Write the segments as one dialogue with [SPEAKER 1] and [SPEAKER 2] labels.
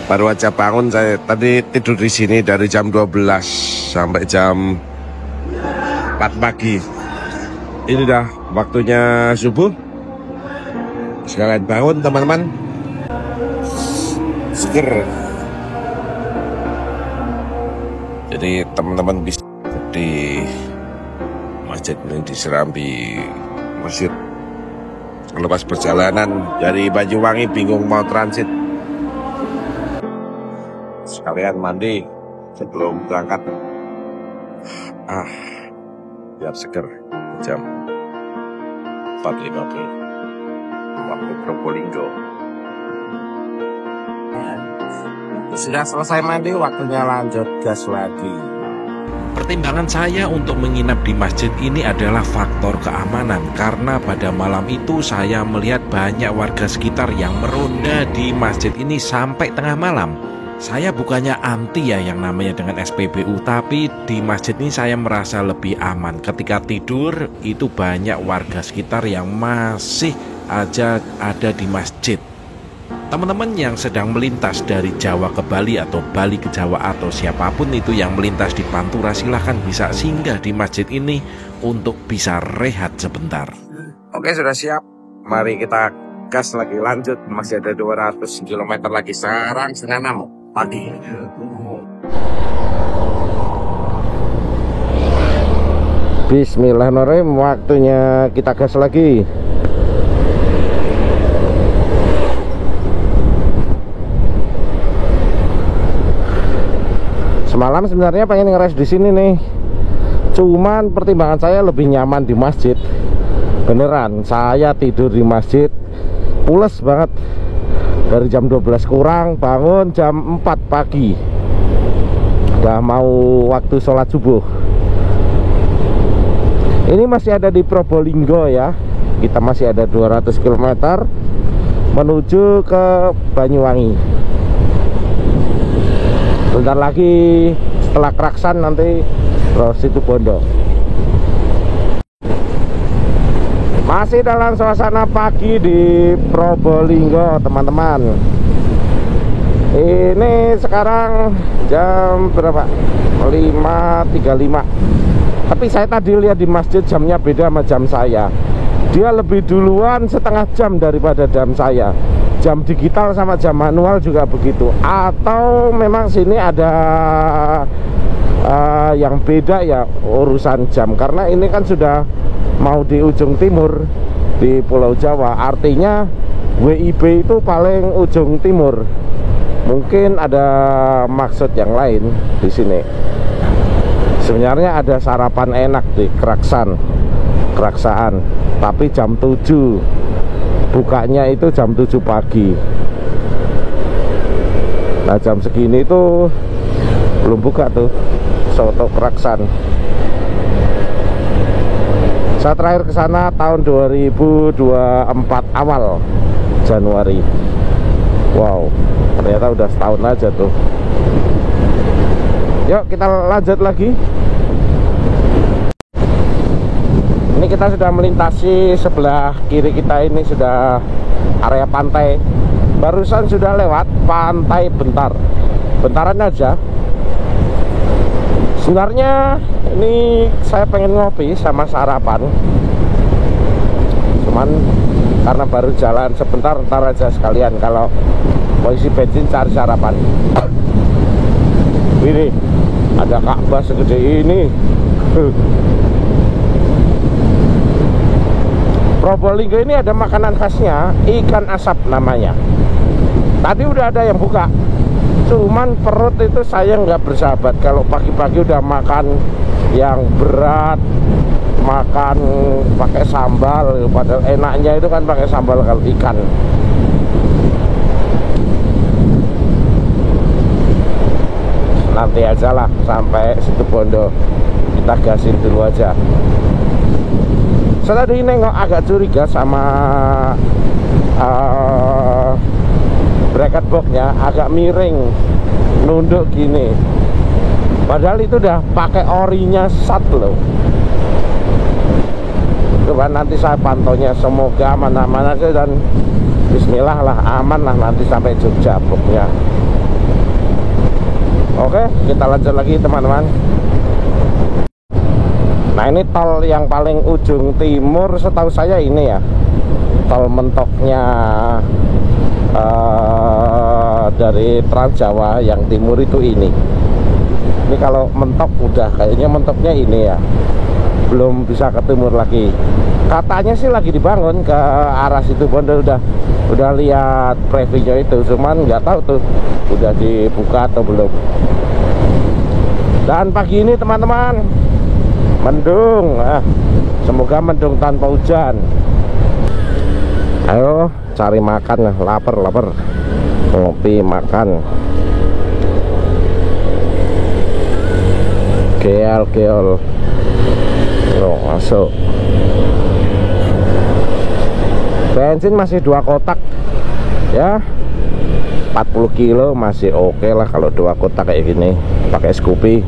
[SPEAKER 1] Baru aja bangun, saya tadi tidur di sini dari jam 12 sampai jam 4 pagi. Ini dah waktunya subuh. Sekalian bangun teman-teman. Seger. Jadi teman-teman bisa di masjid ini di Serambi Masjid. Lepas perjalanan dari Banyuwangi bingung mau transit, sekalian mandi sebelum berangkat. Biar seger. Jam 4.50 waktu Probolinggo. Sudah selesai mandi, waktunya lanjut gas lagi.
[SPEAKER 2] Pertimbangan saya untuk menginap di masjid ini adalah faktor keamanan, karena pada malam itu saya melihat banyak warga sekitar yang meronda di masjid ini sampai tengah malam. Saya bukannya anti ya yang namanya dengan SPBU, tapi di masjid ini saya merasa lebih aman. Ketika tidur itu banyak warga sekitar yang masih aja ada di masjid. Teman-teman yang sedang melintas dari Jawa ke Bali atau Bali ke Jawa atau siapapun itu yang melintas di Pantura, silahkan bisa singgah di masjid ini untuk bisa rehat sebentar.
[SPEAKER 1] Oke, sudah siap. Mari kita gas lagi, lanjut. Masih ada 200 km lagi. Sekarang 5:30 pagi. Bismillahirrahmanirrahim. Waktunya kita gas lagi. Semalam sebenarnya pengen ngeres di sini nih, cuman pertimbangan saya lebih nyaman di masjid. Beneran, saya tidur di masjid pules banget. Dari jam 12 kurang bangun jam 4 pagi. Udah mau waktu sholat subuh. Ini masih ada di Probolinggo ya. Kita masih ada 200 km menuju ke Banyuwangi. Bentar lagi setelah Kraksan nanti terus Situbondo. Masih dalam suasana pagi di Probolinggo teman-teman. Ini sekarang jam berapa? 5.35. Tapi saya tadi lihat di masjid jamnya beda sama jam saya. Dia lebih duluan setengah jam daripada jam saya. Jam digital sama jam manual juga begitu. Atau memang sini ada yang beda ya urusan jam. Karena ini kan sudah mau di ujung timur di Pulau Jawa. Artinya WIB itu paling ujung timur. Mungkin ada maksud yang lain di sini. Sebenarnya ada sarapan enak di Kraksaan. Tapi jam 7. Bukanya itu jam 7 pagi. Nah jam segini itu belum buka tuh soto Kraksan. Saya terakhir ke sana tahun 2024 awal Januari. Wow, ternyata udah setahun aja tuh. Yuk kita lanjut lagi. Ini kita sudah melintasi sebelah kiri kita, ini sudah area pantai. Barusan sudah lewat pantai bentaran aja. Sebenarnya ini saya pengen ngopi sama sarapan, cuman karena baru jalan sebentar, ntar aja sekalian kalau mau isi bensin cari sarapan. Ini ada Ka'bah segede ini. Probolinggo ini ada makanan khasnya, ikan asap namanya. Tadi udah ada yang buka, cuman perut itu saya nggak bersahabat. Kalau pagi-pagi udah makan yang berat, makan pakai sambal, padahal enaknya itu kan pakai sambal kalau ikan. Nanti aja lah sampai Situbondo, kita gasin dulu aja. Saya tadi nengok agak curiga sama bracket boxnya agak miring, nunduk gini. Padahal itu udah pakai orinya sat loh. Coba nanti saya pantaunya, semoga aman-aman aja dan bismillah lah, aman lah nanti sampai Jogja boxnya. Oke, kita lanjut lagi teman-teman. Nah, ini tol yang paling ujung timur setahu saya ini ya, tol mentoknya dari Trans Jawa yang timur itu ini. Ini kalau mentok udah kayaknya mentoknya ini ya, belum bisa ke timur lagi. Katanya sih lagi dibangun ke arah situ Bondo, udah lihat previewnya itu, cuman nggak tahu tuh udah dibuka atau belum. Dan pagi ini teman-teman mendung, semoga mendung tanpa hujan. Ayo cari makan, lapar ngopi makan. Geol loh, masuk. Bensin masih 2 kotak ya, 40 kilo masih oke lah kalau 2 kotak kayak gini pakai Scoopy.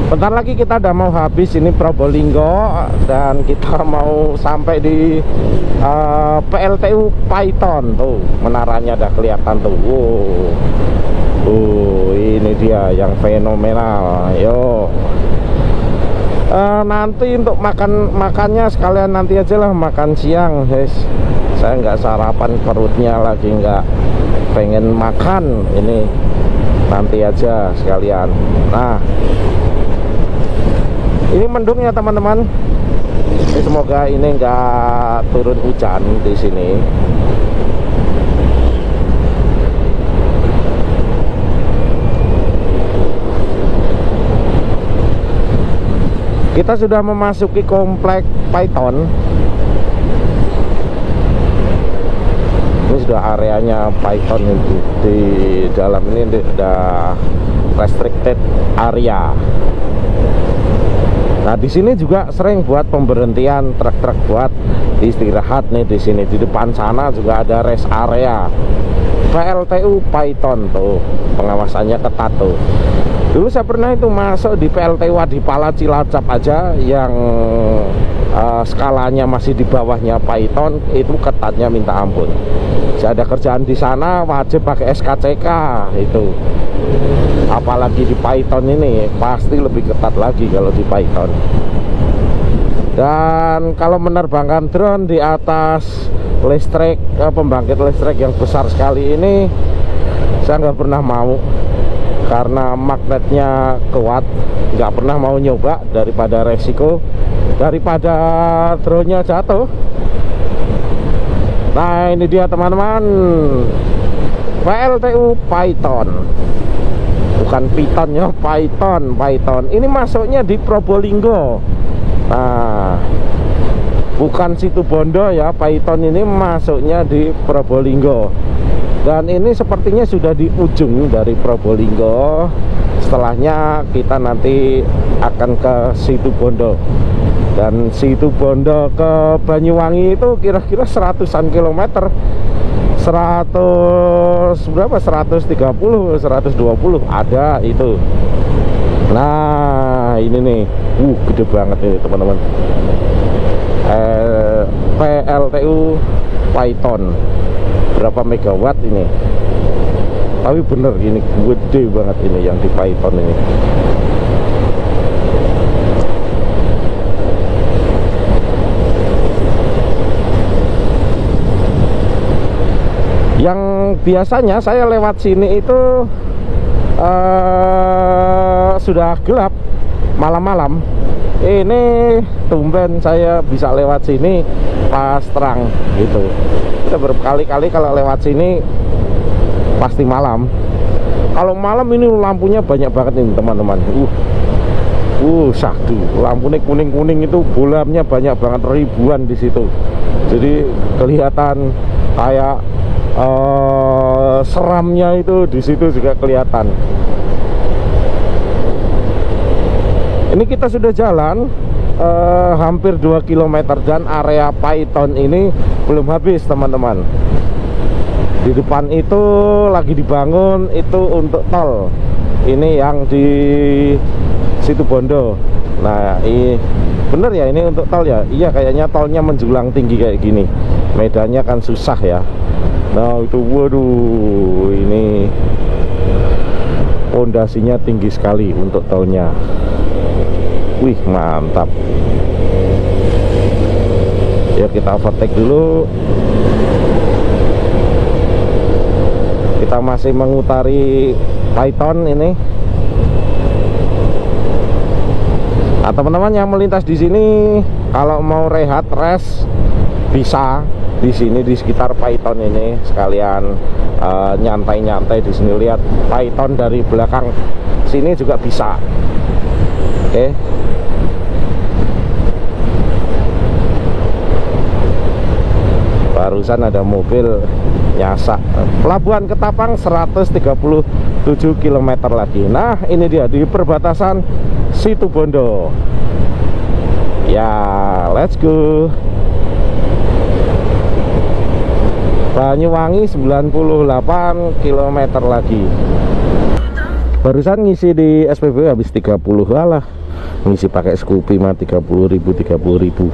[SPEAKER 1] Bentar lagi kita udah mau habis ini Probolinggo, dan kita mau sampai di PLTU Python. Tuh menaranya udah kelihatan tuh. Ini dia yang fenomenal. Yo, nanti untuk makannya sekalian nanti aja lah, makan siang guys. Saya nggak sarapan, perutnya lagi nggak pengen makan, ini nanti aja sekalian. Nah, ini mendung ya teman-teman. Semoga ini nggak turun hujan di sini. Kita sudah memasuki komplek Python. Ini sudah areanya Python, di dalam ini udah restricted area. Nah, di sini juga sering buat pemberhentian truk-truk buat istirahat nih di sini. Di depan sana juga ada rest area. PLTU Python tuh, pengawasannya ketat tuh. Dulu saya pernah itu masuk di PLTU Adipala Cilacap aja yang skalanya masih di bawahnya Python, itu ketatnya minta ampun. Saya ada kerjaan di sana wajib pakai SKCK itu. Apalagi di Python ini pasti lebih ketat lagi kalau di Python. Dan kalau menerbangkan drone di atas listrik, pembangkit listrik yang besar sekali ini, saya nggak pernah mau, karena magnetnya kuat. Nggak pernah mau nyoba, daripada resiko, daripada drone-nya jatuh. Nah, ini dia teman-teman, PLTU Python. Bukan Python ya, Python. Ini masuknya di Probolinggo. Nah, bukan situ Bondo ya, Python ini masuknya di Probolinggo. Dan ini sepertinya sudah di ujung dari Probolinggo. Setelahnya kita nanti akan ke situ Bondo. Dan situ Bondo ke Banyuwangi itu kira-kira 100-an kilometer. 100 berapa? 130, 120 ada itu. Nah, ini nih, gede banget ini teman-teman. PLTU Python. Berapa megawatt ini? Tapi bener ini gede banget ini yang di Python ini. Yang biasanya saya lewat sini itu sudah gelap malam-malam. Ini tumben saya bisa lewat sini pas terang gitu. Kita berkali-kali kalau lewat sini pasti malam. Kalau malam ini lampunya banyak banget ini teman-teman. Syahdu, lampunya kuning-kuning itu, bolamnya banyak banget, ribuan di situ. Jadi kelihatan kayak seramnya itu di situ juga kelihatan. Ini kita sudah jalan hampir 2 km dan area Python ini belum habis teman-teman. Di depan itu lagi dibangun itu untuk tol. Ini yang di situ Bondo. Nah, ini bener ya, ini untuk tol ya? Iya, kayaknya tolnya menjulang tinggi kayak gini. Medannya kan susah ya. Nah, itu waduh, ini pondasinya tinggi sekali untuk tolnya. Wih, mantap. Ya, kita overtake dulu. Kita masih mengutari Python ini. Nah, teman-teman yang melintas di sini kalau mau rehat rest bisa di sini di sekitar Python ini, sekalian nyantai-nyantai di sini. Lihat Python dari belakang sini juga bisa. Oke. Barusan ada mobil nyasak. Pelabuhan Ketapang 137 km lagi. Nah, ini dia di perbatasan Situbondo. Ya, let's go. Banyuwangi 98 km lagi. Barusan ngisi di SPBU habis 30. Alah, ngisi pakai Scoopy mah 30.000.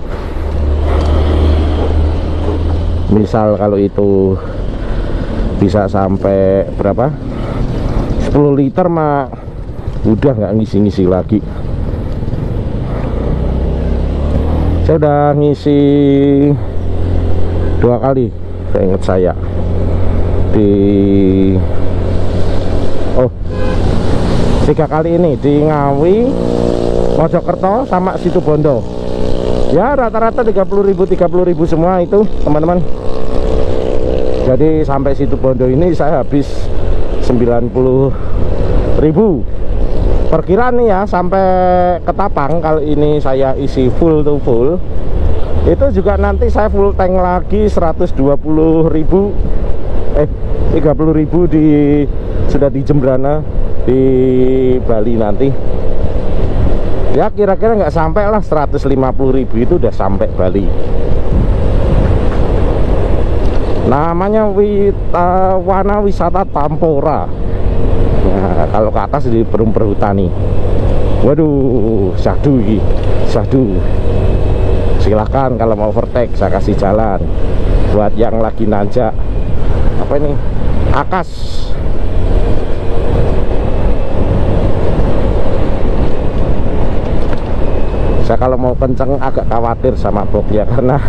[SPEAKER 1] Misal kalau itu bisa sampai berapa, 10 liter mah udah nggak ngisi-ngisi lagi. Saya udah ngisi 2 kali, saya ingat saya di 3 kali ini di Ngawi, Mojokerto sama Situbondo. Ya rata-rata 30.000 semua itu teman-teman. Jadi sampai Situbondo ini saya habis 90.000. Perkiraan nih ya, sampai Ketapang kalau ini saya isi full to full, itu juga nanti saya full tank lagi 120.000, 30.000 sudah di Jembrana di Bali nanti. Ya kira-kira nggak sampai lah 150.000 itu udah sampai Bali. Namanya Wana Wisata Tampora. Nah, kalau ke atas di Perum Perhutani. Waduh, syahdu ini, syahdu. Silahkan kalau mau overtake saya kasih jalan. Buat yang lagi nanjak apa ini, Akas. Saya kalau mau kenceng agak khawatir sama boxnya karena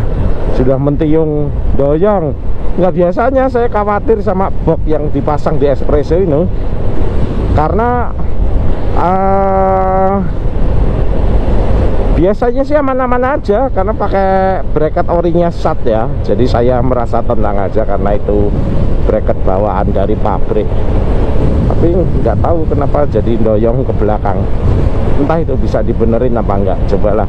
[SPEAKER 1] sudah mentiung doyong. Nggak biasanya saya khawatir sama box yang dipasang di espresso ini, karena biasanya sih aman-aman aja karena pakai bracket orinya SAT ya. Jadi saya merasa tenang aja karena itu bracket bawaan dari pabrik. Tapi nggak tahu kenapa jadi doyong ke belakang. Entah itu bisa dibenerin apa enggak, cobalah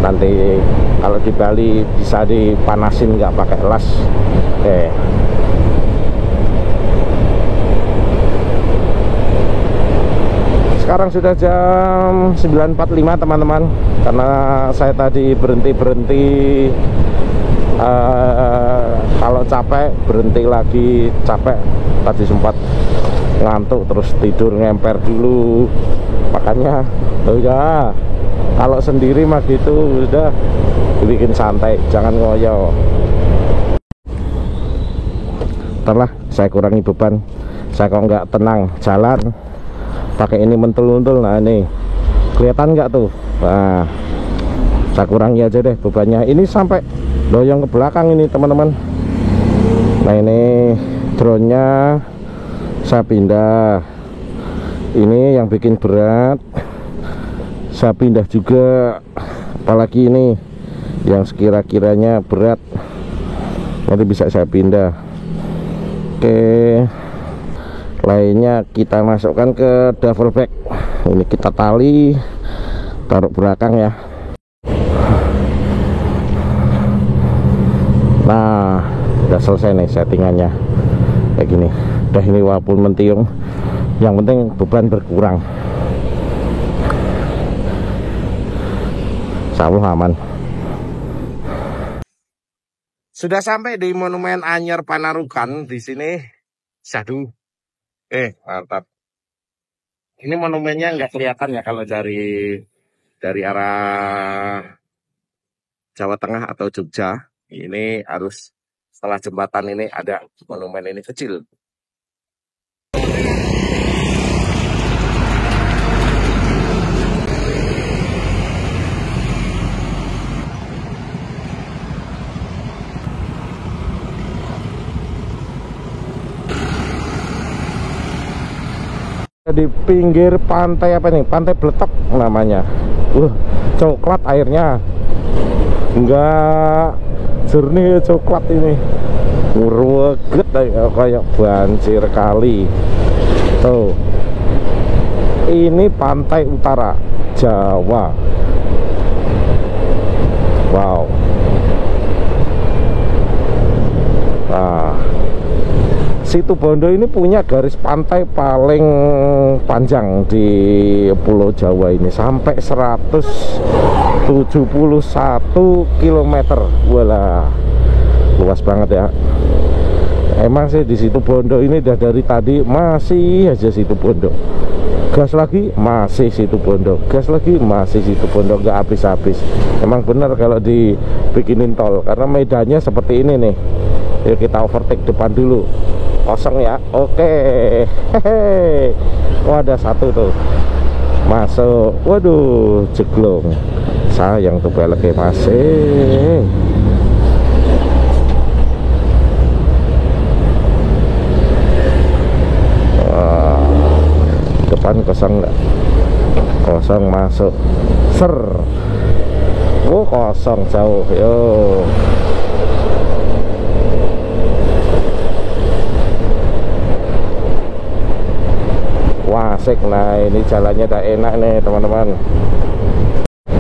[SPEAKER 1] nanti kalau di Bali bisa dipanasin nggak pakai las. Oke, sekarang sudah jam 9.45 teman-teman, karena saya tadi berhenti kalau capek berhenti lagi, capek tadi sempat ngantuk terus tidur ngemper dulu. Makanya udah kalau sendiri mah gitu udah dibikin santai, jangan ngoyo. Ntar saya kurangi beban, saya kok nggak tenang jalan pakai ini mentul-mentul. Nah ini kelihatan nggak tuh? Nah saya kurangi aja deh bebannya. Ini sampai doyong ke belakang ini teman-teman. Nah ini drone-nya saya pindah, ini yang bikin berat saya pindah juga, apalagi ini yang sekira-kiranya berat nanti bisa saya pindah. Oke, lainnya kita masukkan ke duffel bag. Ini kita tali taruh belakang ya. Nah udah selesai nih settingannya kayak gini. Udah ini walaupun mentiung, yang penting beban berkurang. Selalu aman. Sudah sampai di Monumen Anyar Panarukan di sini. Syahdu. Mantap. Ini monumennya nggak kelihatan ya kalau dari arah Jawa Tengah atau Jogja. Ini harus setelah jembatan ini ada monumen ini kecil. Di pinggir pantai apa nih? Pantai Bletok namanya. Coklat airnya. Enggak jernih, coklat ini. Ngruweget kayak banjir kali. Tuh. Ini pantai utara Jawa. Wow. Nah, Situbondo ini punya garis pantai paling panjang di Pulau Jawa ini, sampai 171 km. Walah, luas banget ya. Emang sih di Situbondo ini udah dari tadi masih aja Situbondo. Gas lagi masih Situbondo, gas lagi masih Situbondo, nggak habis-habis. Emang bener kalau dibikinin tol, karena medannya seperti ini nih. Yuk kita overtake depan dulu. Kosong ya, oke. Hehehe. Oh, ada satu tuh masuk. Waduh, jeglong. Sayang tuh beleknya masih. Depan kosong nggak? Kosong, masuk. Ser. Oh, kosong jauh. Yo. Wah, asik. Nah, ini jalannya udah enak nih teman-teman.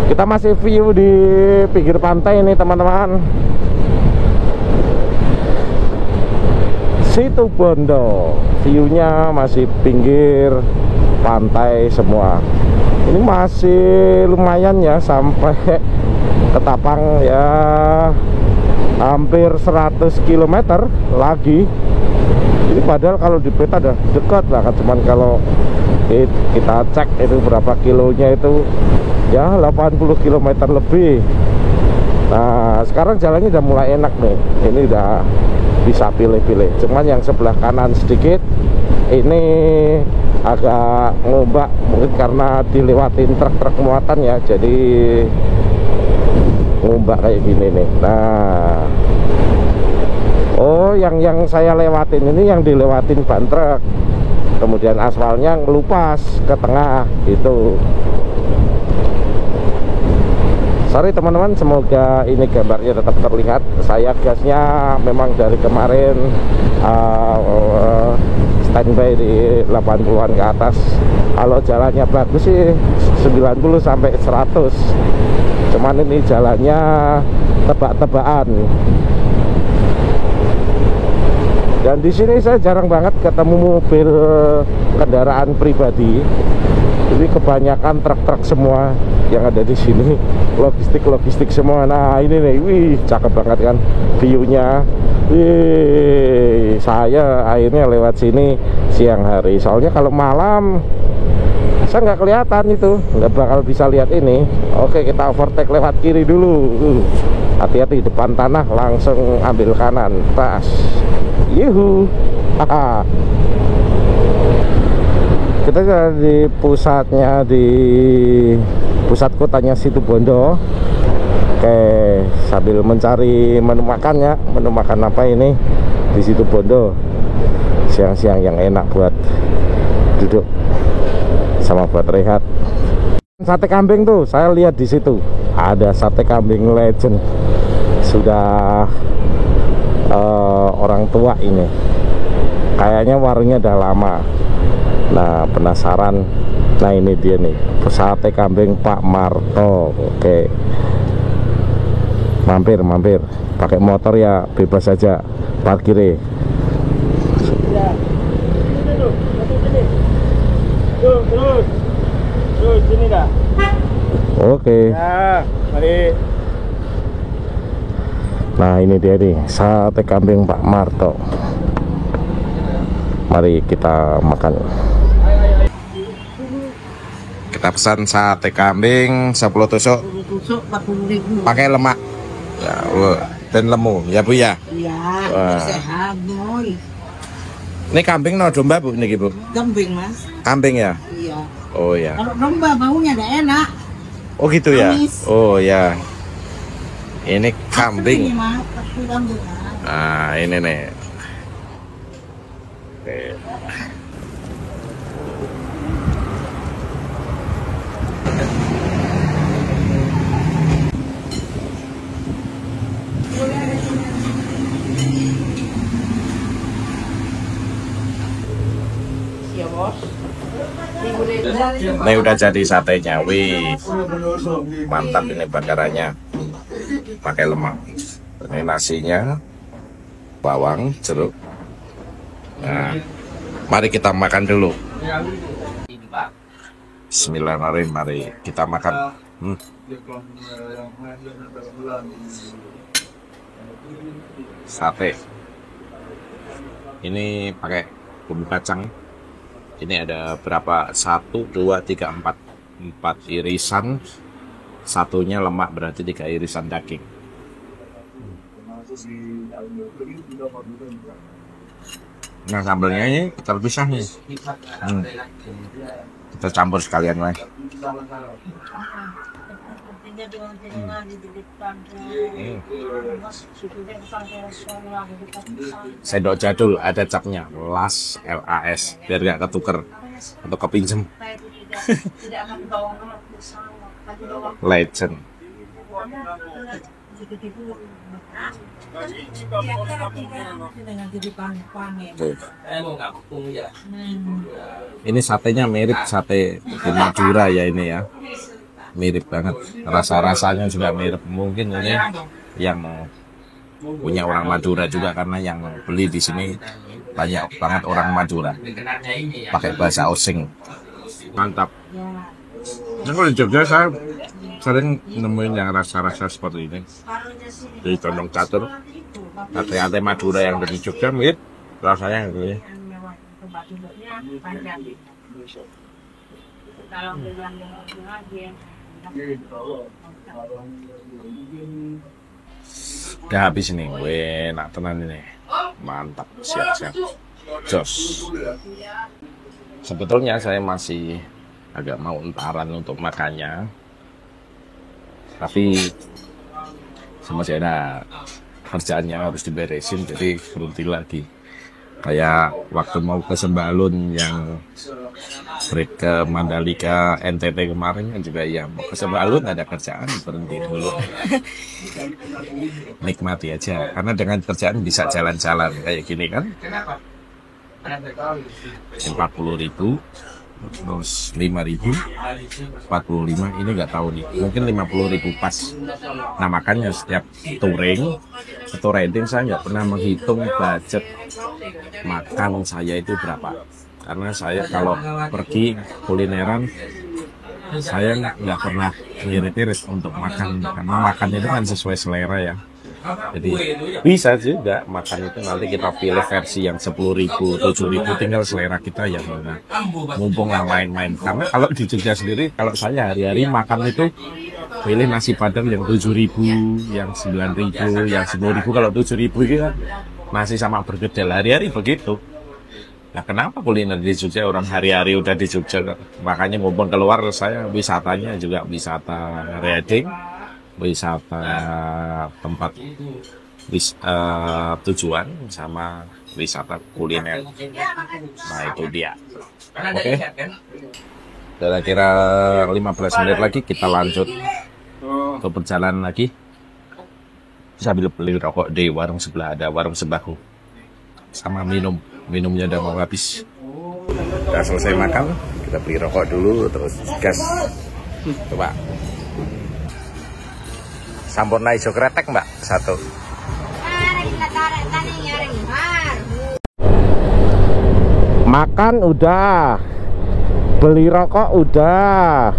[SPEAKER 1] Kita masih view di pinggir pantai ini teman-teman. Situbondo, viewnya masih pinggir pantai semua. Ini masih lumayan ya, sampai Ketapang ya, hampir 100 km lagi. Ini padahal kalau di peta udah dekat banget, cuman kalau kita cek itu berapa kilonya itu ya 80 km lebih. Nah, sekarang jalannya udah mulai enak nih. Ini udah bisa pilih-pilih. Cuman yang sebelah kanan sedikit ini agak ngombak, mungkin karena dilewatin truk-truk muatan ya, jadi ngombak kayak gini nih. Nah, oh, yang saya lewatin ini yang dilewatin ban truk, kemudian aspalnya ngelupas ke tengah gitu. Sorry teman-teman, semoga ini gambarnya tetap terlihat. Saya gasnya memang dari kemarin standby di 80-an ke atas. Kalau jalannya bagus sih 90 sampai 100. Cuman ini jalannya tebak-tebakan. Dan di sini saya jarang banget ketemu mobil kendaraan pribadi. Jadi kebanyakan truk-truk semua yang ada di sini, logistik semua. Nah, ini nih, wih, cakep banget kan view-nya. Wih, saya akhirnya lewat sini siang hari. Soalnya kalau malam saya nggak kelihatan itu, nggak bakal bisa lihat ini. Oke, kita overtake lewat kiri dulu. Hati-hati, depan tanah, langsung ambil kanan. Pas. Yuhu. Haha. Kita di pusatnya, di pusat kotanya Situbondo. Oke, sambil mencari menu makannya, menu makan apa ini di Situbondo siang-siang yang enak buat duduk sama buat rehat. Sate kambing tuh saya lihat di situ, ada sate kambing legend, sudah orang tua ini, kayaknya warungnya udah lama. Nah, penasaran. Nah, ini dia nih, sate kambing Pak Marto. Oke, mampir pakai motor ya bebas saja parkirnya. Terus sini dah. Oke. Ya, mari. Nah, ini dia nih, sate kambing Pak Marto. Mari kita makan. Kita pesan sate kambing 10 tusuk. 10 tusuk 40.000. Pakai lemak. Ya, dan lemu ya Bu ya. Iya. Sehat, boy. Ini kambing no domba Bu niki Bu? Kambing Mas. Kambing ya? Iya. Oh ya. Kalau domba baunya enggak enak. Oh gitu ya. Amis. Oh ya. Ini kambing. Ini, Mas. Nah, ini nih. Ini udah jadi satenya, wih, mantap ini bakarannya, pakai lemak. Ini nasinya, bawang, jeruk. Nah, mari kita makan dulu. Bismillahirrahmanirrahim, mari kita makan. Sate. Ini pakai bumbu kacang. Ini ada berapa? 1, 2, 3, 4 irisan. Satunya lemak, berarti 3 irisan daging. Nah, sambelnya ini terpisah nih. Kita campur sekalian lah. Sendok jadul ada capnya, LAS, biar gak ketuker atau kepinjem. Legend. Ini satenya mirip sate di Madura ya ini ya. Mirip banget, rasa-rasanya juga mirip. Mungkin ini yang punya orang Madura juga, karena yang beli di sini banyak banget orang Madura, pakai bahasa osing. Mantap. Nah, kalau di Jogja saya sering nemuin yang rasa-rasa seperti ini di Condong Catur. Sate Madura yang dari Jogja mirip rasanya gitu ya. Udah habis ini, enak tenan ini, mantap, siap-siap, jos. Sebetulnya saya masih agak mau entaran untuk makannya, tapi masih ada kerjaannya harus diberesin, jadi berhenti lagi. Kayak waktu mau ke Sembalun yang break ke Mandalika NTT kemarin kan juga ya, mau ke Sembalun ada kerjaan berhenti dulu. Nikmati aja, karena dengan kerjaan bisa jalan-jalan kayak gini kan. 40.000, terus 5.000, 45, ini nggak tahu nih, mungkin 50.000 pas. Nah, makanya setiap touring atau riding saya nggak pernah menghitung budget makan saya itu berapa, karena saya kalau pergi kulineran saya nggak pernah ngirit-irit untuk makan, karena makan itu kan sesuai selera ya. Jadi bisa juga makan itu nanti kita pilih versi yang 10.000, 7.000, tinggal selera kita yang mana. Mumpung lah main-main, karena kalau di Jogja sendiri, kalau saya hari-hari makan itu pilih nasi padang yang 7.000, yang 9.000, yang 10.000. Kalau 7.000 itu kan masih sama bergedel, hari-hari begitu. Nah, kenapa kuliner di Jogja, orang hari-hari udah di Jogja, makanya mumpung keluar saya wisatanya juga wisata riding, wisata tempat tujuan, sama wisata kuliner. Nah, itu dia. Oke. Kira-kira 15 menit lagi kita lanjut ke perjalanan lagi, sambil beli rokok di warung sebelah, ada warung sembako sama minumnya udah mau habis. Udah selesai makan, kita beli rokok dulu terus gas. Coba sampurna hijau kretek mbak, 1. Makan udah, beli rokok udah,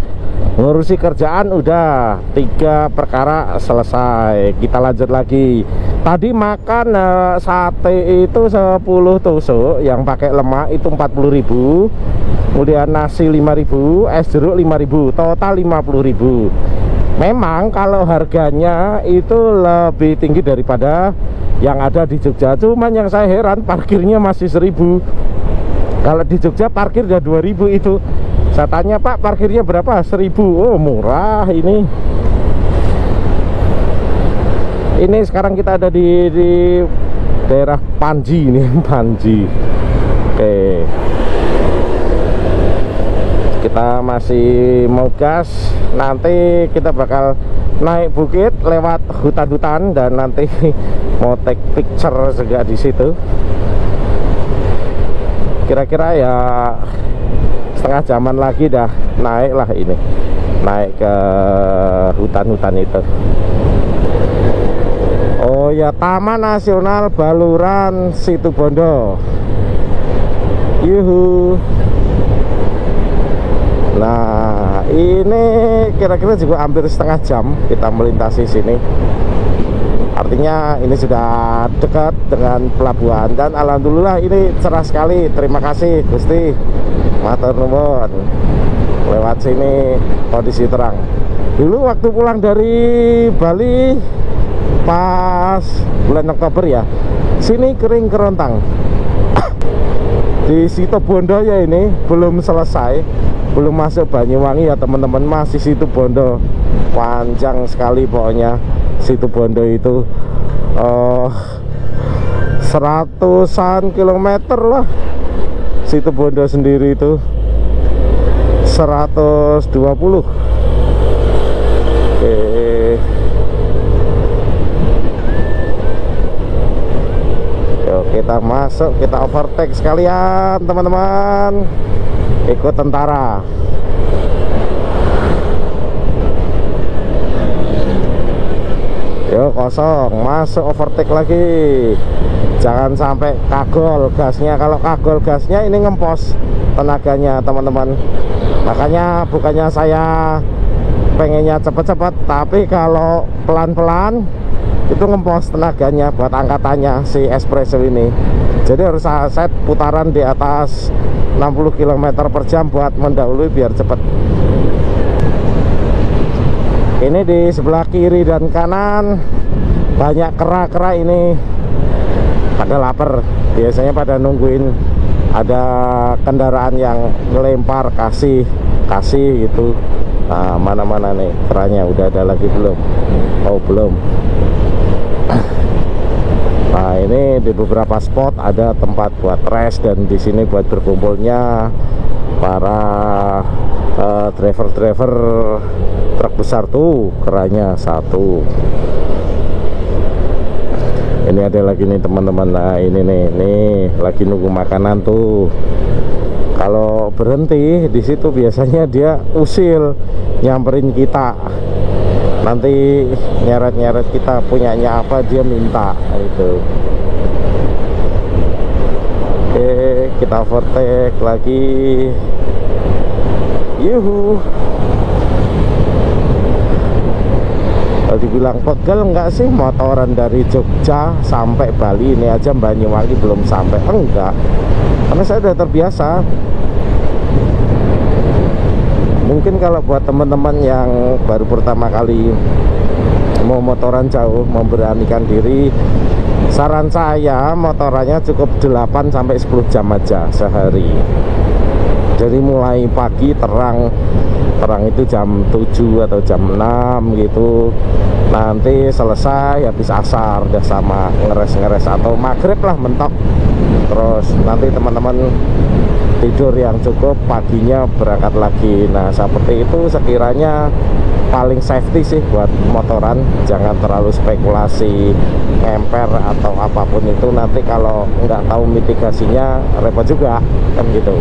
[SPEAKER 1] ngurusi kerjaan udah, 3 perkara selesai. Kita lanjut lagi. Tadi makan sate itu 10 tusuk yang pakai lemak itu 40.000, kemudian nasi 5.000, es jeruk 5.000, total 50.000. Memang kalau harganya itu lebih tinggi daripada yang ada di Jogja, cuman yang saya heran parkirnya masih 1.000. Kalau di Jogja parkir udah 2.000 itu. Saya tanya, Pak, parkirnya berapa? 1.000. Oh, murah ini. Ini sekarang kita ada di daerah Panji ini, Panji. Oke. Kita masih mau gas. Nanti kita bakal naik bukit lewat hutan-hutan dan nanti mau take picture juga di situ. kira-kira ya setengah jaman lagi dah naik lah ini, naik ke hutan-hutan itu. Oh ya, Taman Nasional Baluran Situbondo. Yuhu. Nah, ini kira-kira juga hampir setengah jam kita melintasi sini. Artinya ini sudah dekat dengan pelabuhan dan alhamdulillah ini cerah sekali. Terima kasih Gusti. Matur nuwun. Lewat sini kondisi terang. Dulu waktu pulang dari Bali pas bulan Oktober ya, sini kering kerontang. Di Situbondo ya ini belum selesai, belum masuk Banyuwangi ya teman-teman, masih Situbondo. Panjang sekali pokoknya Situbondo itu, seratusan kilometer lah. Situbondo sendiri itu 120. Oke. Yuk kita masuk, kita overtake sekalian teman-teman. Ikut tentara. Yuk kosong, masuk overtake lagi. Jangan sampai kagol gasnya. Kalau kagol gasnya ini ngempos tenaganya teman-teman. Makanya bukannya saya pengennya cepet-cepet, tapi kalau pelan-pelan itu ngempos tenaganya buat angkatannya si espresso ini. Jadi harus set putaran di atas 60 km per jam buat mendahului biar cepet. Ini di sebelah kiri dan kanan banyak kera-kera ini pada lapar. Biasanya pada nungguin ada kendaraan yang ngelempar kasih gitu. Nah, mana-mana nih keranya, udah ada lagi belum? Oh belum. Nah, ini di beberapa spot ada tempat buat rest dan di sini buat berkumpulnya para driver-driver truk besar tuh, keranya satu. Ini ada lagi nih teman-teman. Nah, ini nih lagi nunggu makanan tuh. Kalau berhenti di situ biasanya dia usil nyamperin kita. Nanti nyeret-nyeret kita punyanya apa dia minta itu. Oke, kita overtake lagi. Yuhu. Kalau dibilang pegel enggak sih, motoran dari Jogja sampai Bali ini aja Banyuwangi belum sampai. Enggak, karena saya udah terbiasa. Mungkin kalau buat teman-teman yang baru pertama kali mau motoran jauh, memberanikan diri, saran saya motorannya cukup 8 sampai 10 jam aja sehari. Jadi mulai pagi terang itu jam 7 atau jam 6 gitu. Nanti selesai habis asar udah sama ngeres atau maghrib lah mentok. Terus nanti teman-teman tidur yang cukup, paginya berangkat lagi. Nah seperti itu sekiranya paling safety sih buat motoran. Jangan terlalu spekulasi ngemper atau apapun itu, nanti kalau nggak tahu mitigasinya repot juga kan gitu.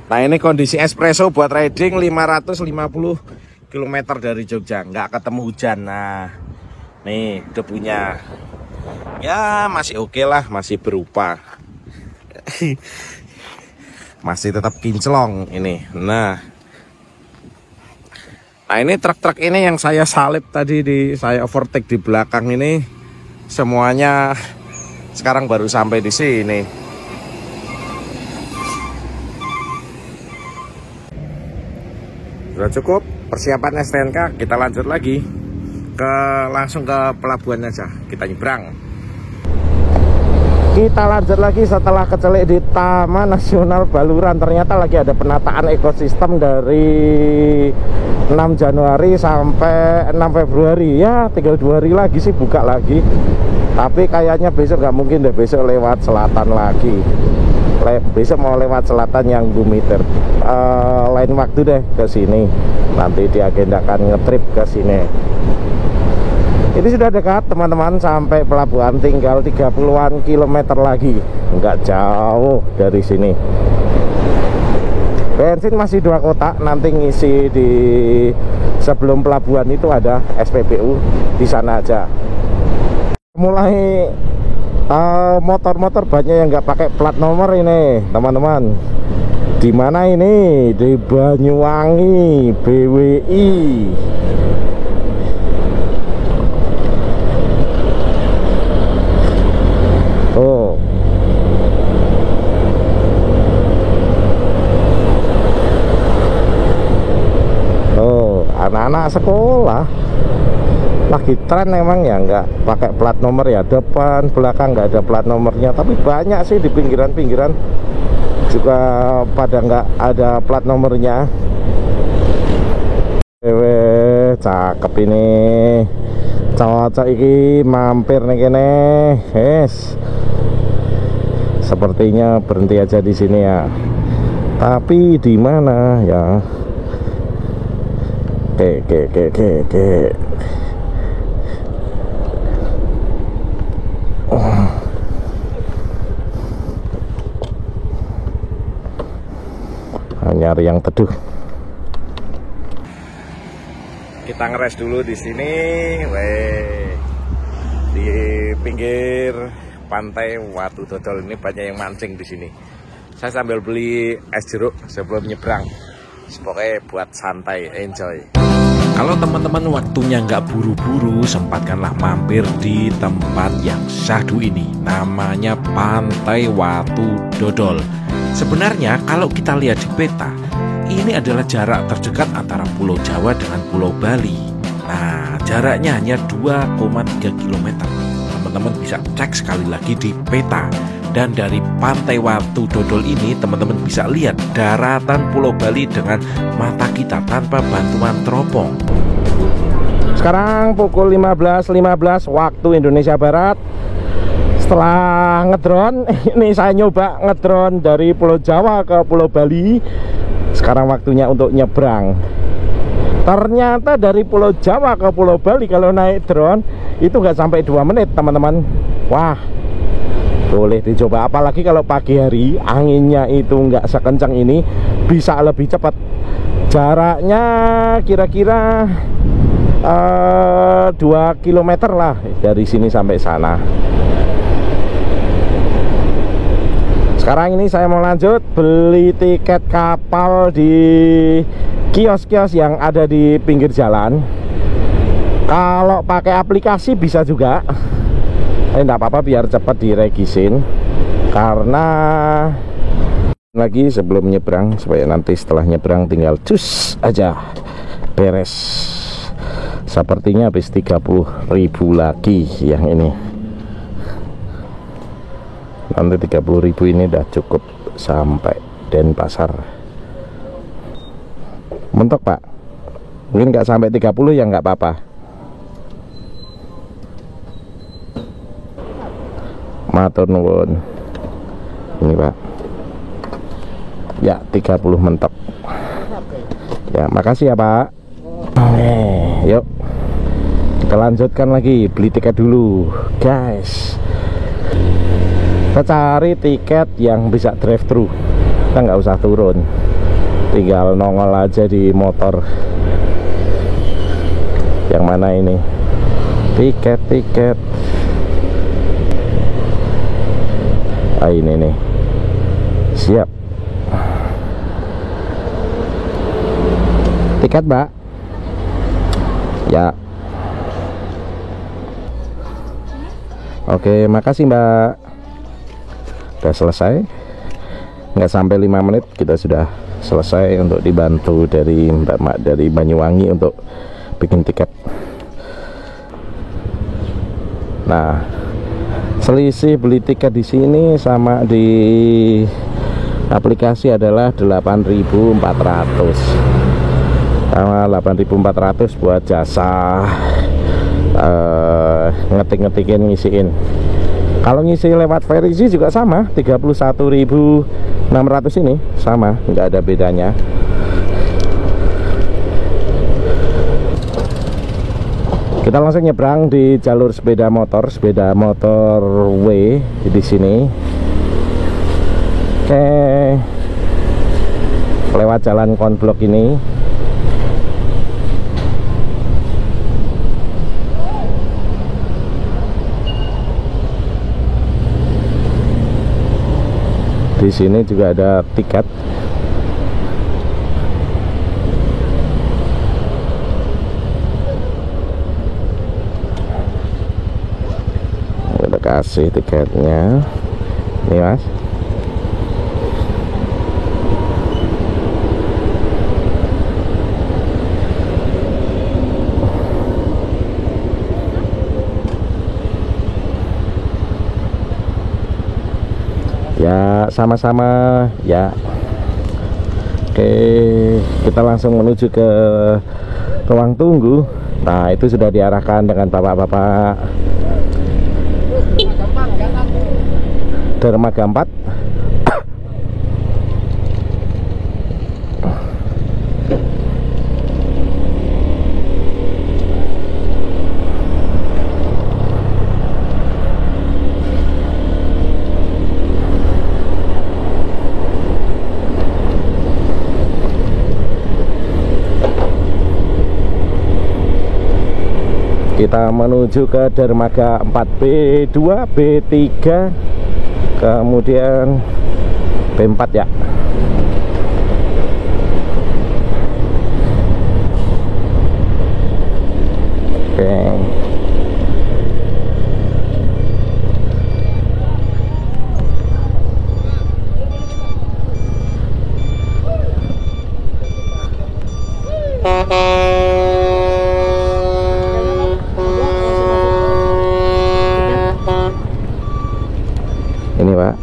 [SPEAKER 1] Nah ini kondisi espresso buat riding 550 km dari Jogja, nggak ketemu hujan. Nah nih debunya ya masih oke lah, masih berupa masih tetap kinclong ini. Nah ini truk-truk ini yang saya salip tadi, saya overtake di belakang ini, semuanya sekarang baru sampai di sini. Sudah cukup persiapan STNK, kita lanjut lagi langsung ke pelabuhan aja, kita nyebrang. Kita lanjut lagi setelah kecelik di Taman Nasional Baluran. Ternyata lagi ada penataan ekosistem dari 6 Januari sampai 6 Februari. Ya tinggal 2 hari lagi sih buka lagi. Tapi kayaknya besok nggak mungkin deh, besok lewat selatan lagi. Besok mau lewat selatan yang Bumiter. Lain waktu deh ke sini. Nanti diagendakan ngetrip ke sini. Ini sudah dekat teman-teman, sampai pelabuhan tinggal 30-an kilometer lagi. Nggak jauh dari sini. Bensin masih 2 kotak, nanti ngisi di sebelum pelabuhan itu ada SPBU, di sana aja. Mulai motor-motor banyak yang nggak pakai plat nomor ini teman-teman. Di mana ini? Di Banyuwangi, BWI. Oh. Oh, anak-anak sekolah lagi tren emang ya, nggak pakai plat nomor ya, depan belakang nggak ada plat nomornya. Tapi banyak sih di pinggiran-pinggiran juga pada nggak ada plat nomornya. Cakep ini, cocok iki mampir nih kene. Yes, sepertinya berhenti aja di sini ya. Tapi di mana ya? Oke. Nyari yang teduh. Kita ngeres dulu di sini, di pinggir pantai Watu Dodol ini banyak yang mancing di sini. Saya sambil beli es jeruk sebelum nyebrang. Pokoknya buat santai, enjoy.
[SPEAKER 2] Kalau teman-teman waktunya nggak buru-buru, sempatkanlah mampir di tempat yang syahdu ini. Namanya Pantai Watu Dodol. Sebenarnya kalau kita lihat di peta, ini adalah jarak terdekat antara Pulau Jawa dengan Pulau Bali. Nah, jaraknya hanya 2,3 km. Teman-teman bisa cek sekali lagi di peta. Dan dari Pantai Watu Dodol ini teman-teman bisa lihat daratan Pulau Bali dengan mata kita tanpa bantuan teropong.
[SPEAKER 1] Sekarang pukul 15.15 waktu Indonesia Barat. Setelah ngedrone, ini saya nyoba ngedrone dari Pulau Jawa ke Pulau Bali. Sekarang waktunya untuk nyebrang. Ternyata dari Pulau Jawa ke Pulau Bali kalau naik drone itu nggak sampai 2 menit teman-teman. Wah, boleh dicoba, apalagi kalau pagi hari anginnya itu nggak sekencang ini, bisa lebih cepat. Jaraknya kira-kira 2 km lah dari sini sampai sana. Sekarang ini saya mau lanjut beli tiket kapal di kios-kios yang ada di pinggir jalan. Kalau pakai aplikasi bisa juga. Enggak apa-apa, biar cepat diregisin. Karena lagi sebelum nyebrang, supaya nanti setelah nyebrang tinggal cus aja beres. Sepertinya habis 30.000 lagi yang ini. Nanti 30.000 ini udah cukup sampai Denpasar. Mentok Pak, mungkin nggak sampai 30 ya nggak apa-apa. Matur nuwun. Ini Pak. Ya 30 mentok. Ya makasih ya Pak. Oke, yuk kita lanjutkan lagi, beli tiket dulu guys. Kita cari tiket yang bisa drive thru, kita nggak usah turun, tinggal nongol aja di motor. Yang mana ini? Tiket. Ah ini nih. Siap. Tiket Mbak. Ya. Oke, makasih Mbak. Udah selesai, nggak sampai 5 menit kita sudah selesai untuk dibantu dari Mbak dari Banyuwangi untuk bikin tiket. Nah, selisih beli tiket di sini sama di aplikasi adalah 8.400 sama 8.400 buat jasa ngetik-ngetikin, ngisiin. Kalau ngisi lewat Verisi juga sama, 31.600 ini sama, nggak ada bedanya. Kita langsung nyebrang di jalur sepeda motor way di sini. Oke, lewat jalan konblok ini. Di sini juga ada tiket. Udah kasih tiketnya. Nih Mas. Ya, sama-sama ya. Oke, kita langsung menuju ke ruang tunggu. Nah, itu sudah diarahkan dengan bapak-bapak dermaga 4. Kita menuju ke dermaga 4B2, B3, kemudian B4 ya. Oke. Ini Pak.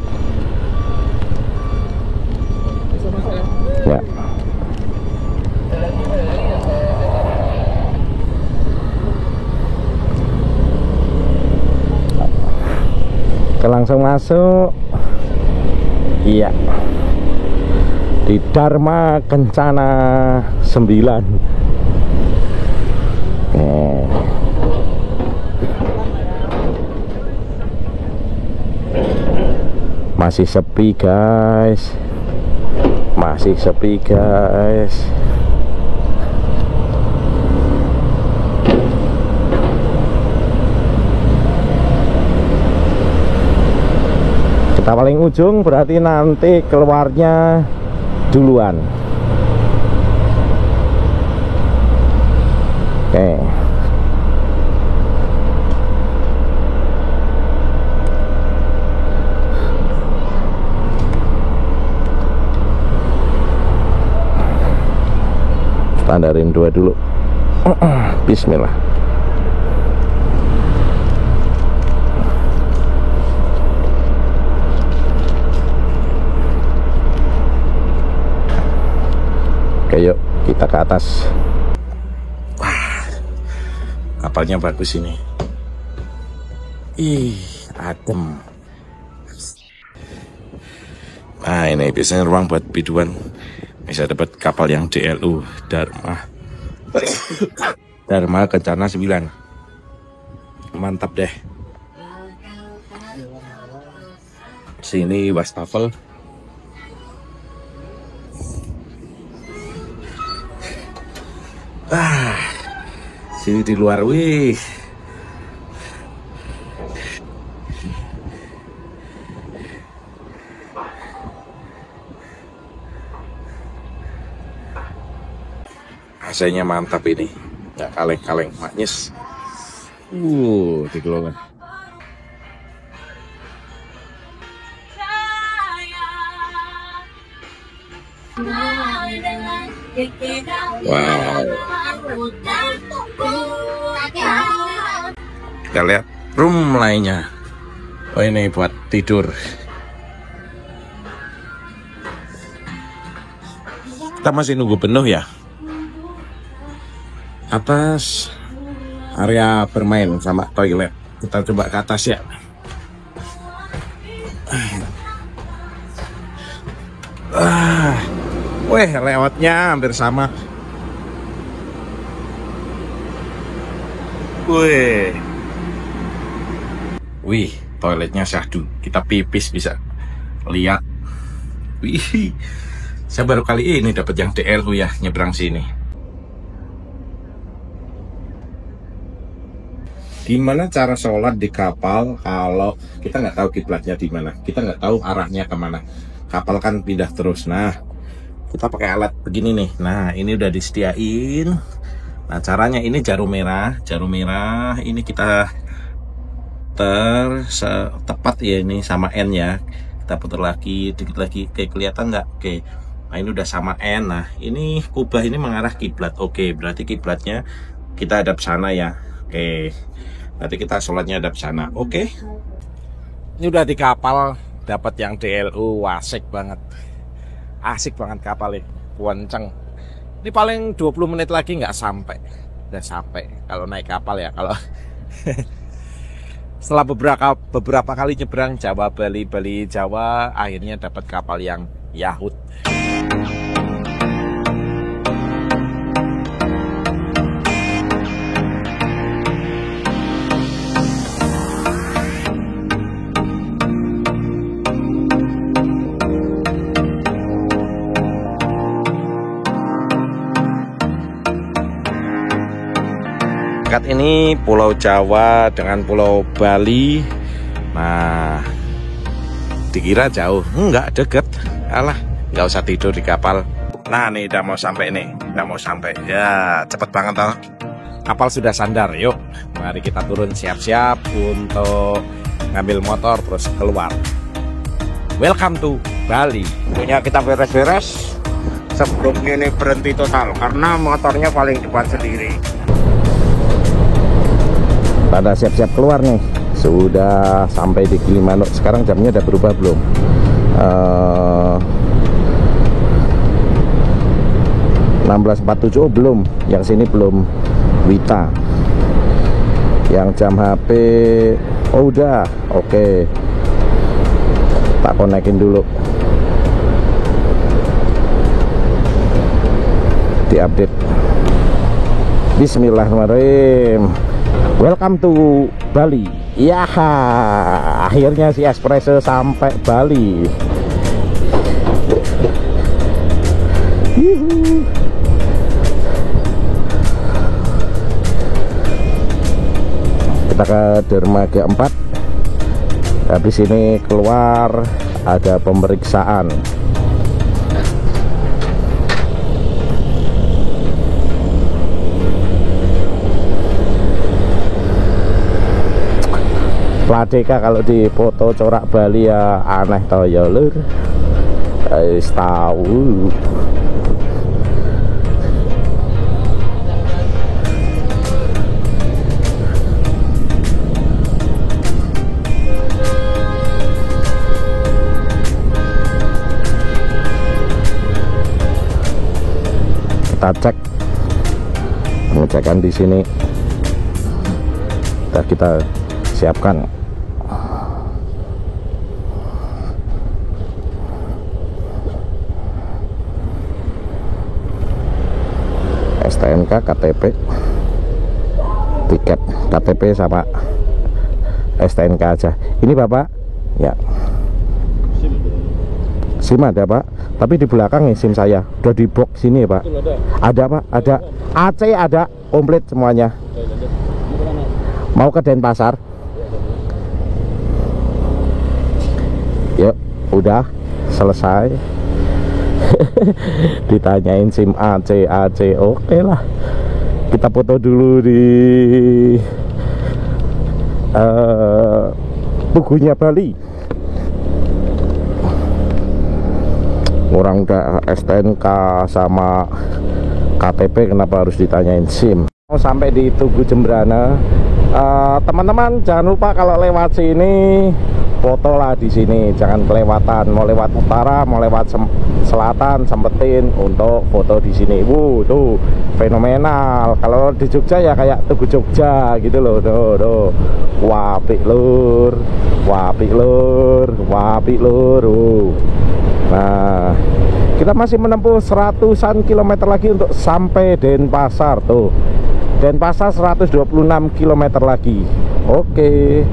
[SPEAKER 1] Ya. Kita langsung masuk. Iya. Di Dharma Kencana 9. Masih sepi guys, masih sepi guys. Kita paling ujung berarti nanti keluarnya duluan. Oke. Standarin 2 dulu. Bismillah. Oke, yuk kita ke atas. Wah, kapalnya bagus ini. Ih, adem. Nah, ini biasanya ruang buat biduan. Bisa dapat kapal yang DLU Dharma Kencana 9. Mantap deh. Sini wastafel. Sini di luar, wih. AC-nya mantap ini, nggak kaleng-kaleng, maknyes. Digelongan. Wow. Kita lihat room lainnya. Oh, ini buat tidur. Kita masih nunggu penuh ya. Atas area bermain sama toilet. Kita coba ke atas ya. Weh, lewatnya hampir sama.
[SPEAKER 2] Wih. Wih, toiletnya syahdu. Kita pipis bisa lihat. Wih. Saya baru kali ini dapat yang DLU ya, nyebrang sini. Gimana cara sholat di kapal kalau kita nggak tahu kiblatnya di mana? Kita nggak tahu arahnya kemana. Kapal kan pindah terus. Nah, kita pakai alat begini nih. Nah, ini udah disediain. Nah, caranya ini jarum merah. Jarum merah ini kita tepat ya, ini sama N ya. Kita putar lagi, dikit lagi. Oke, kelihatan nggak? Oke. Nah, ini udah sama N. Nah, ini kubah ini mengarah kiblat. Oke, berarti kiblatnya kita hadap sana ya. Oke. Berarti kita sholatnya hadap sana. Oke. Ini udah di kapal, dapat yang DLU, asik banget. Asik banget kapalnya, kenceng. Ini paling 20 menit lagi nggak sampai. Udah sampai kalau naik kapal ya. Kalau setelah beberapa kali nyebrang Jawa Bali, Bali Jawa, akhirnya dapat kapal yang Yahut. Ini Pulau Jawa dengan Pulau Bali. Nah, dikira jauh, enggak, deket. Alah, nggak usah tidur di kapal. Nah, nih udah mau sampai nih, udah mau sampai. Ya, cepet banget toh. Kapal sudah sandar. Yuk, mari kita turun siap-siap untuk ngambil motor terus keluar. Welcome to Bali. Punya kita beres-beres sebelum ini berhenti total karena motornya paling depan sendiri. Pada siap-siap keluar nih, sudah sampai di Gilimanuk. Sekarang jamnya udah berubah belum? 16.47. Oh, belum, yang sini belum Wita. Yang jam HP oh udah, oke. Tak konekin dulu, diupdate. Bismillahirrahmanirrahim. Welcome to Bali. Ya, akhirnya si Espresso sampai Bali. Yuhu. Kita ke dermaga 4. Habis ini keluar ada pemeriksaan. Pladeka kalau di foto corak Bali ya aneh tau ya lur. Tahu. Kita cek pengecekan di sini. Kita siapkan. STNK, KTP, tiket, KTP sama STNK aja. Ini Bapak, ya. SIM ada Pak, tapi di belakang nih SIM saya. Udah di box sini ya Pak. Ada Pak, ada. AC ada, komplit semuanya. Mau ke Denpasar? Yuk, udah selesai. Ditanyain SIM AC, oke lah. Kita foto dulu di Tugunya Bali. Orang udah STNK sama KTP, kenapa harus ditanyain SIM? Mau sampai di Tugu Jembrana. Teman-teman jangan lupa kalau lewat sini foto lah di sini, jangan kelewatan. Mau lewat utara, mau lewat selatan, sempetin untuk foto di sini. Tuh fenomenal. Kalau di Jogja ya kayak Tugu Jogja gitu loh. Tuh. Wapik lur. Nah, kita masih menempuh 100-an kilometer lagi untuk sampai Denpasar tuh.
[SPEAKER 1] Denpasar 126 km lagi. Oke.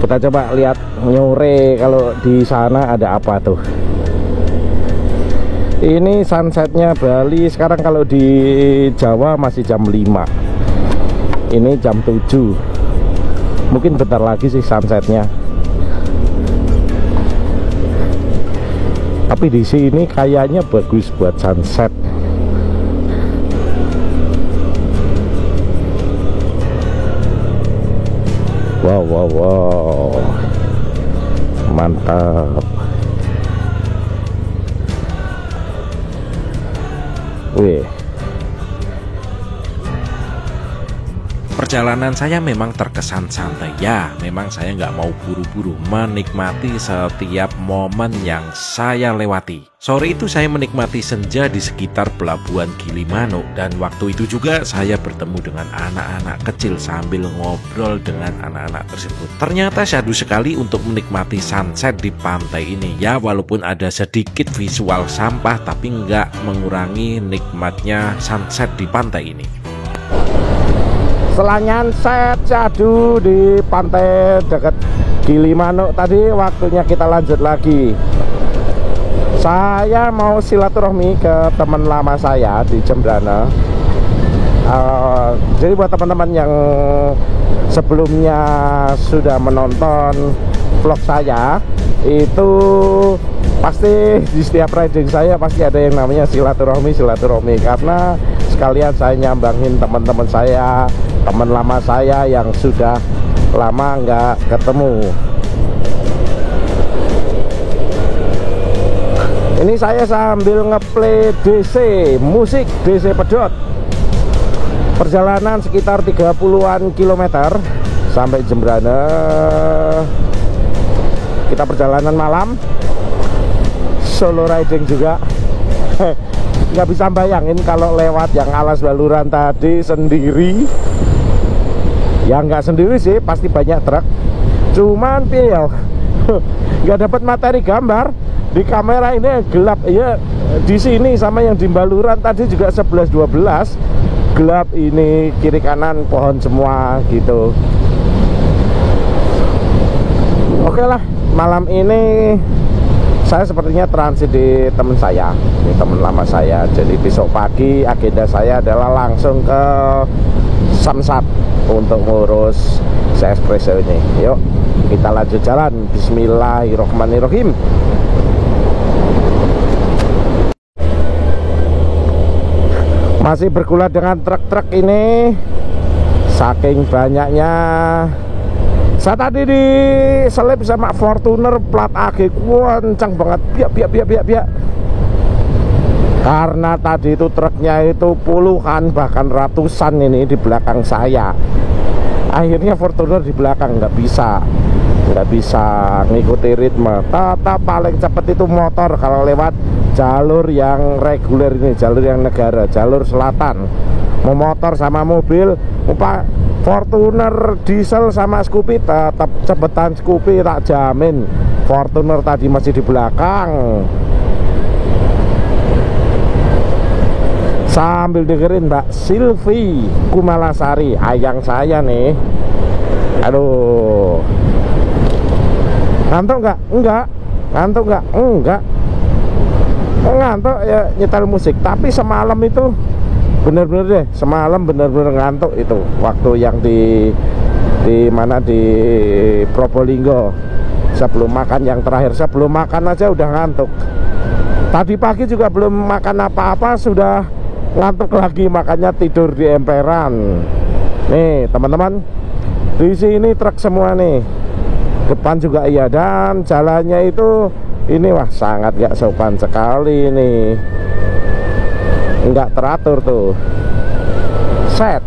[SPEAKER 1] Kita coba lihat nyore kalau di sana ada apa tuh. Ini sunsetnya Bali sekarang, kalau di Jawa masih jam 5. Ini jam 7. Mungkin bentar lagi sih sunsetnya. Tapi di sini kayaknya bagus buat sunset. Wow, mantap. Wih.
[SPEAKER 2] Perjalanan saya memang terkesan santai. Ya, memang saya nggak mau buru-buru, menikmati setiap momen yang saya lewati. Sore itu saya menikmati senja di sekitar pelabuhan Gilimanuk, dan waktu itu juga saya bertemu dengan anak-anak kecil sambil ngobrol dengan anak-anak tersebut. Ternyata syahdu sekali untuk menikmati sunset di pantai ini. Ya, walaupun ada sedikit visual sampah, tapi nggak mengurangi nikmatnya sunset di pantai ini.
[SPEAKER 1] Setelah nyanset syahdu di pantai dekat Gilimanuk tadi, waktunya kita lanjut lagi. Saya mau silaturahmi ke teman lama saya di Jembrana. Jadi buat teman-teman yang sebelumnya sudah menonton vlog saya, itu pasti di setiap riding saya pasti ada yang namanya silaturahmi, karena sekalian saya nyambangin teman-teman saya, teman lama saya yang sudah lama nggak ketemu. Ini saya sambil ngeplay DC, musik DC pedot. Perjalanan sekitar 30-an kilometer sampai Jembrana. Kita perjalanan malam, solo riding juga. Nggak bisa bayangin kalau lewat yang Alas Baluran tadi sendiri. Ya nggak sendiri sih, pasti banyak truk. Cuman piel, nggak dapat materi gambar. Di kamera ini gelap ya, di sini sama yang di Baluran tadi juga 11-12 gelap, ini kiri kanan pohon semua gitu. Oke lah, malam ini saya sepertinya transit di teman saya, ini teman lama saya. Jadi besok pagi agenda saya adalah langsung ke Samsat untuk ngurus espresso ini. Yuk kita lanjut jalan. Bismillahirrohmanirrohim. Masih bergulat dengan truk-truk ini, saking banyaknya. Saya tadi diselip sama Fortuner plat AG, kencang banget, biak. Karena tadi itu truknya itu puluhan bahkan ratusan ini di belakang saya. Akhirnya Fortuner di belakang nggak bisa ngikuti ritme. Tetap paling cepat itu motor kalau lewat jalur yang reguler ini, jalur yang negara, jalur selatan. Mau motor sama mobil, Fortuner diesel sama Scoopy tetap cepetan Scoopy, tak jamin. Fortuner tadi masih di belakang. Sambil dengerin Mbak Silvi Kumalasari, ayang saya nih. Aduh, ngantuk nggak? Enggak. Ngantuk nggak? Enggak. Ngantuk ya nyetel musik. Tapi semalam itu bener-bener deh, semalam bener-bener ngantuk itu. Waktu yang di mana, di Probolinggo, sebelum makan, yang terakhir sebelum makan aja udah ngantuk. Tadi pagi juga belum makan apa-apa sudah ngantuk lagi, makanya tidur di emperan. Nih teman-teman, di sini truk semua nih, depan juga iya, dan jalannya itu ini wah sangat gak sopan sekali nih, nggak teratur tuh. Set,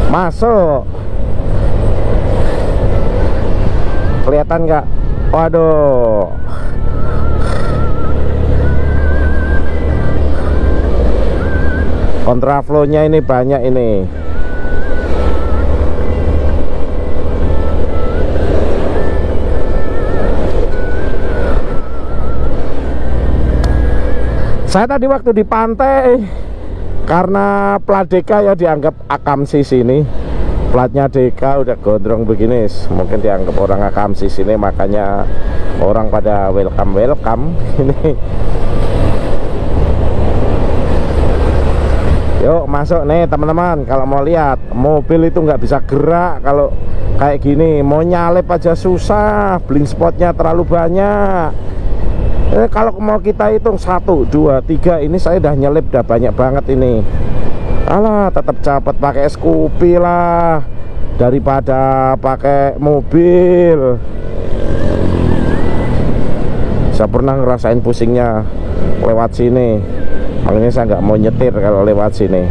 [SPEAKER 1] masuk, kelihatan nggak? Waduh, kontraflow-nya ini banyak ini. Saya tadi waktu di pantai, karena plat DK ya dianggap akamsi sini, platnya DK udah gondrong begini, mungkin dianggap orang akamsi sini, makanya orang pada welcome ini. Yuk masuk nih teman-teman. Kalau mau lihat mobil itu nggak bisa gerak kalau kayak gini, mau nyalip aja susah, blind spotnya terlalu banyak. Kalau mau kita hitung 1, 2, 3, ini saya udah nyelip udah banyak banget ini. Alah, tetap cepet pakai Scoopy lah daripada pakai mobil. Saya pernah ngerasain pusingnya lewat sini, makanya saya nggak mau nyetir kalau lewat sini.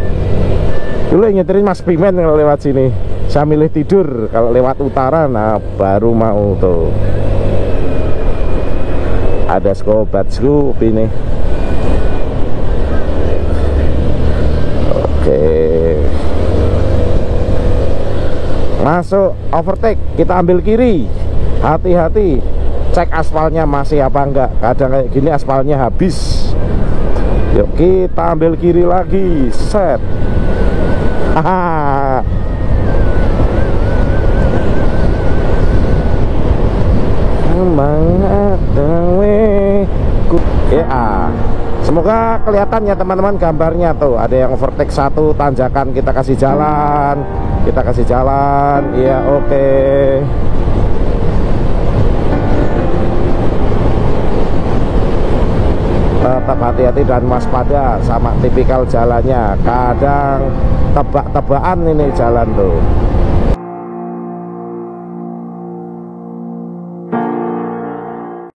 [SPEAKER 1] Dulu yang nyetirin Mas Pimen kalau lewat sini, saya milih tidur. Kalau lewat utara, nah baru mau tuh. Ada Skobat Scoopy nih. Oke, masuk overtake, kita ambil kiri. Hati-hati, cek aspalnya masih apa enggak. Kadang kayak gini aspalnya habis. Yuk kita ambil kiri lagi. Set. Haha. Ya, semoga kelihatan ya teman-teman gambarnya tuh. Ada yang overtake 1 tanjakan, kita kasih jalan, iya oke. Tetap hati-hati dan waspada sama tipikal jalannya. Kadang tebak-tebakan ini jalan tuh.